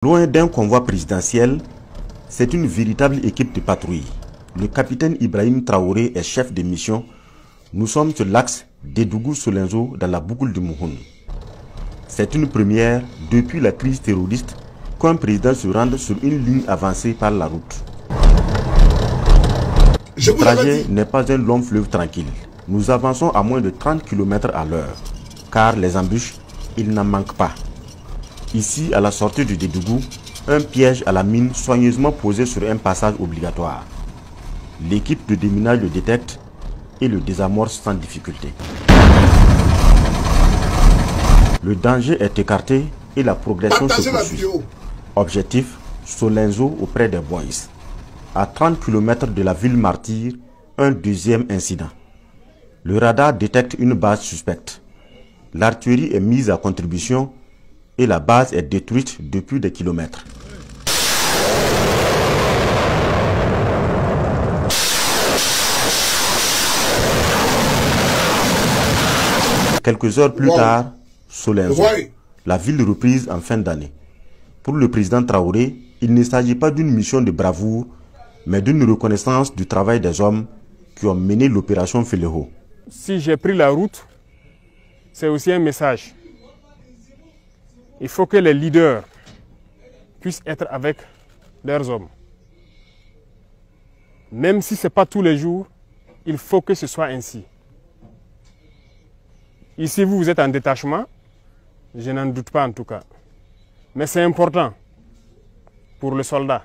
Loin d'un convoi présidentiel, c'est une véritable équipe de patrouille. Le capitaine Ibrahim Traoré est chef de mission. Nous sommes sur l'axe d'Edougou-Solenzo dans la boucle du Mouhoun. C'est une première depuis la crise terroriste qu'un président se rende sur une ligne avancée par la route. Le trajet n'est pas un long fleuve tranquille. Nous avançons à moins de 30 km à l'heure, car les embûches, il n'en manque pas. Ici, à la sortie du Dédougou, un piège à la mine soigneusement posé sur un passage obligatoire. L'équipe de déminage le détecte et le désamorce sans difficulté. Le danger est écarté et la progression se poursuit. Objectif, Solenzo auprès des Boys. À 30 km de la ville martyre, un deuxième incident. Le radar détecte une base suspecte. L'artillerie est mise à contribution et la base est détruite depuis des kilomètres. Quelques heures plus tard, Solenzo, la ville reprise en fin d'année. Pour le président Traoré, il ne s'agit pas d'une mission de bravoure, mais d'une reconnaissance du travail des hommes qui ont mené l'opération Félého. Si j'ai pris la route, c'est aussi un message. Il faut que les leaders puissent être avec leurs hommes. Même si ce n'est pas tous les jours, il faut que ce soit ainsi. Ici, vous êtes en détachement, je n'en doute pas en tout cas. Mais c'est important pour le soldat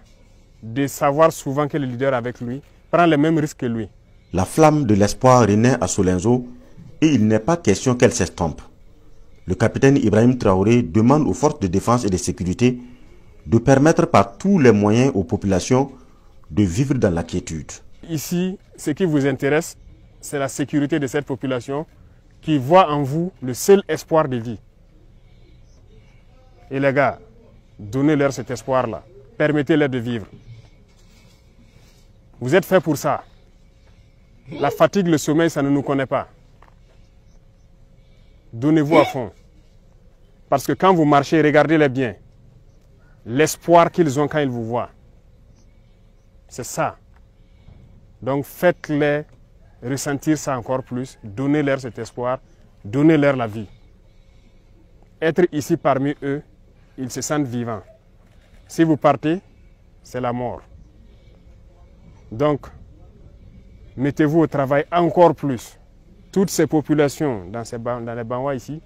de savoir souvent que le leader avec lui prend les mêmes risques que lui. La flamme de l'espoir renaît à Solenzo et il n'est pas question qu'elle s'estompe. Le capitaine Ibrahim Traoré demande aux forces de défense et de sécurité de permettre par tous les moyens aux populations de vivre dans la quiétude. Ici, ce qui vous intéresse, c'est la sécurité de cette population qui voit en vous le seul espoir de vie. Et les gars, donnez-leur cet espoir-là. Permettez-leur de vivre. Vous êtes faits pour ça. La fatigue, le sommeil, ça ne nous connaît pas. Donnez-vous à fond. Parce que quand vous marchez, regardez-les bien. L'espoir qu'ils ont quand ils vous voient. C'est ça. Donc faites-les ressentir ça encore plus. Donnez-leur cet espoir. Donnez-leur la vie. Être ici parmi eux, ils se sentent vivants. Si vous partez, c'est la mort. Donc, mettez-vous au travail encore plus. Toutes ces populations dans les Banwa ici,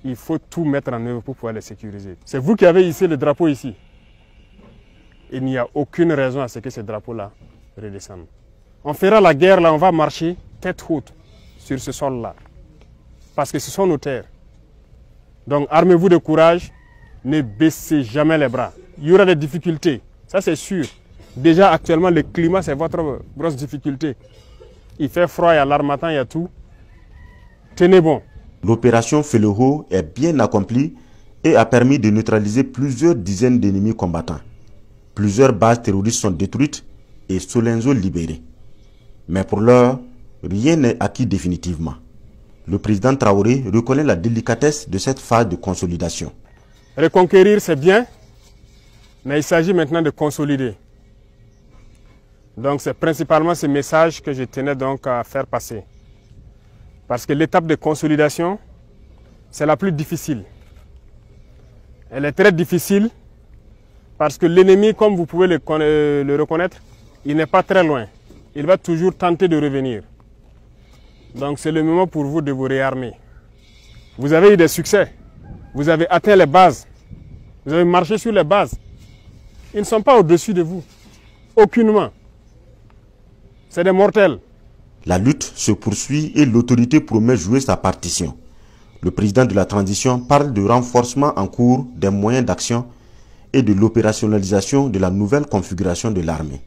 il faut tout mettre en œuvre pour pouvoir les sécuriser. C'est vous qui avez ici le drapeau ici. Il n'y a aucune raison à ce que ce drapeau-là redescende. On fera la guerre là, on va marcher tête haute sur ce sol-là. Parce que ce sont nos terres. Donc armez-vous de courage, ne baissez jamais les bras. Il y aura des difficultés, ça c'est sûr. Déjà actuellement le climat c'est votre grosse difficulté. Il fait froid, il y a l'armatan, il y a tout. Tenez bon. L'opération Félého est bien accomplie et a permis de neutraliser plusieurs dizaines d'ennemis combattants. Plusieurs bases terroristes sont détruites et Solenzo libéré. Mais pour l'heure, rien n'est acquis définitivement. Le président Traoré reconnaît la délicatesse de cette phase de consolidation. Reconquérir c'est bien, mais il s'agit maintenant de consolider. Donc c'est principalement ce message que je tenais donc à faire passer. Parce que l'étape de consolidation, c'est la plus difficile. Elle est très difficile parce que l'ennemi, comme vous pouvez le reconnaître, il n'est pas très loin. Il va toujours tenter de revenir. Donc c'est le moment pour vous de vous réarmer. Vous avez eu des succès. Vous avez atteint les bases. Vous avez marché sur les bases. Ils ne sont pas au-dessus de vous. Aucunement. C'est des mortels. La lutte se poursuit et l'autorité promet jouer sa partition. Le président de la transition parle de renforcement en cours des moyens d'action et de l'opérationnalisation de la nouvelle configuration de l'armée.